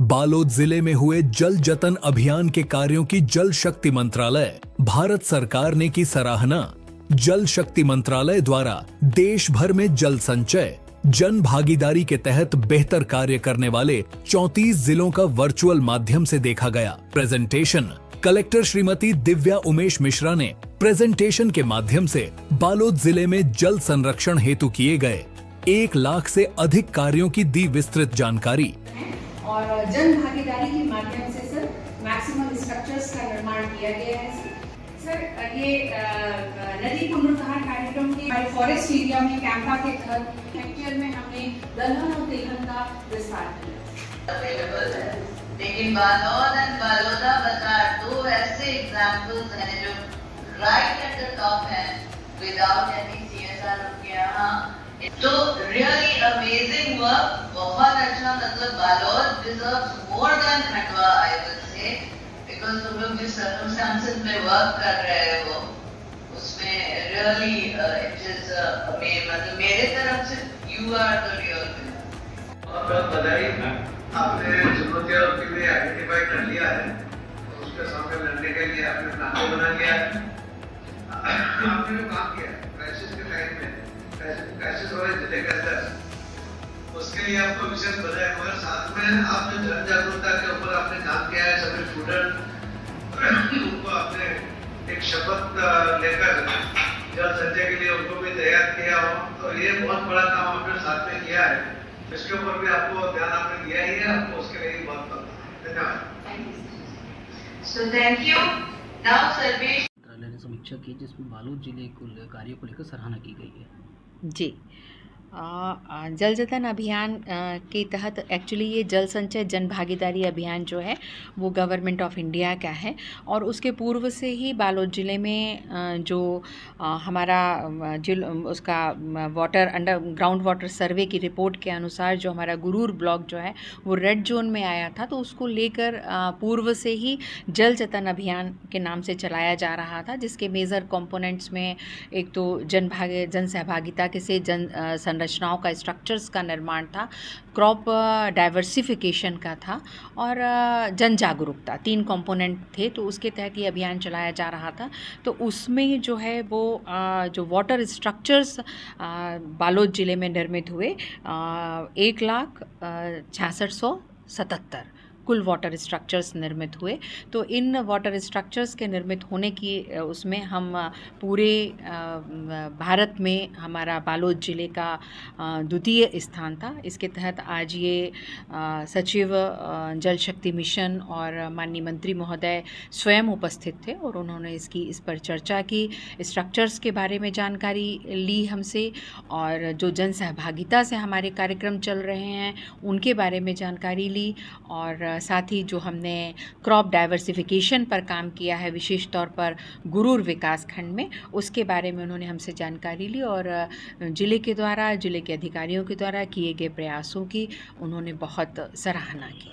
बालोद जिले में हुए जल जतन अभियान के कार्यों की जल शक्ति मंत्रालय, भारत सरकार ने की सराहना। जल शक्ति मंत्रालय द्वारा देश भर में जल संचय, जन भागीदारी के तहत बेहतर कार्य करने वाले 34 जिलों का वर्चुअल माध्यम से देखा गया। प्रेजेंटेशन कलेक्टर श्रीमती दिव्या उमेश मिश्रा ने प्रेजेंटेशन के माध्यम से बालोद जिले में जल संरक्षण हेतु किए गए 1 लाख से अधिक कार्यों की दी विस्तृत जानकारी। और जन भागीदारी के माध्यम से सर मैक्सिमम स्ट्रक्चर्स का निर्माण किया गया है। सर ये नदी पुनरुद्धार कार्यक्रम के फॉरेस्ट एरिया में कैंपा के तहत हेक्टेयर में हमने दलहन और तिलहन का विस्तार किया अवेलेबल है। लेकिन बालोद और बालोदा बाजार 2 ऐसे एग्जांपल्स हैं जो राइट एट द टॉप है विदाउट एनी CSR के यहाँ। तो रियली अमेजिंग वर्क, बहुत अच्छा। मतलब Balod deserves more than Khandwa I will say, because तुम लोग जिस सर्कमस्टेंसेस में वर्क कर रहे हो उसमें रियली इट इज अमेजिंग। मतलब मेरे तरफ से you are the real winner. बहुत बधाई, आपने जरूरतों के लिए आइडेंटिफाई कर लिया है, उसके सामने लड़ने के लिए आपने प्लान बना लिया है। आपने जो काम किया क्राइसिस के टाइम में, क्राइसिस वाले जिले के अंदर, उसके लिए आपको विशेष बधाई। मगर साथ में आपने जन जागरूकता के ऊपर आपने काम किया है। सभी स्टूडेंट उनको आपने एक शपथ लेकर जल संचय के लिए उनको भी तैयार किया हो, तो ये बहुत बड़ा काम आपने साथ में किया है। इसके ऊपर भी आपको ध्यान आपने दिया ही है, आपको उसके लिए बहुत बहुत धन्यवाद। So thank you. Now Sarvesh मंत्रालय ने समीक्षा की जिसमें बालोद जिले को कार्यों को लेकर सराहना की गई है। जी, जल जतन अभियान के तहत एक्चुअली ये जल संचय जन भागीदारी अभियान जो है वो गवर्नमेंट ऑफ इंडिया का है। और उसके पूर्व से ही बालोद ज़िले में जो हमारा उसका वाटर अंडर ग्राउंड वाटर सर्वे की रिपोर्ट के अनुसार जो हमारा गुरूर ब्लॉक जो है वो रेड जोन में आया था, तो उसको लेकर पूर्व से ही जल जतन अभियान के नाम से चलाया जा रहा था, जिसके मेजर कंपोनेंट्स में एक तो जन सहभागिता के से जन संरचनाओं का स्ट्रक्चर्स का निर्माण था, क्रॉप डाइवर्सिफिकेशन का था और जन जागरूकता, 3 कंपोनेंट थे। तो उसके तहत ये अभियान चलाया जा रहा था। तो उसमें जो है वो जो वाटर स्ट्रक्चर्स बालोद ज़िले में निर्मित हुए 1,66,77 कुल वाटर स्ट्रक्चर्स निर्मित हुए। तो इन वाटर स्ट्रक्चर्स के निर्मित होने की उसमें हम पूरे भारत में हमारा बालोद ज़िले का द्वितीय स्थान था। इसके तहत आज ये सचिव जल शक्ति मिशन और माननीय मंत्री महोदय स्वयं उपस्थित थे और उन्होंने इस पर चर्चा की, स्ट्रक्चर्स के बारे में जानकारी ली हमसे और जो जन सहभागिता से हमारे कार्यक्रम चल रहे हैं उनके बारे में जानकारी ली। और साथ ही जो हमने क्रॉप डाइवर्सिफिकेशन पर काम किया है विशेष तौर पर गुरूर विकास खंड में, उसके बारे में उन्होंने हमसे जानकारी ली और ज़िले के अधिकारियों के द्वारा किए गए प्रयासों की उन्होंने बहुत सराहना की।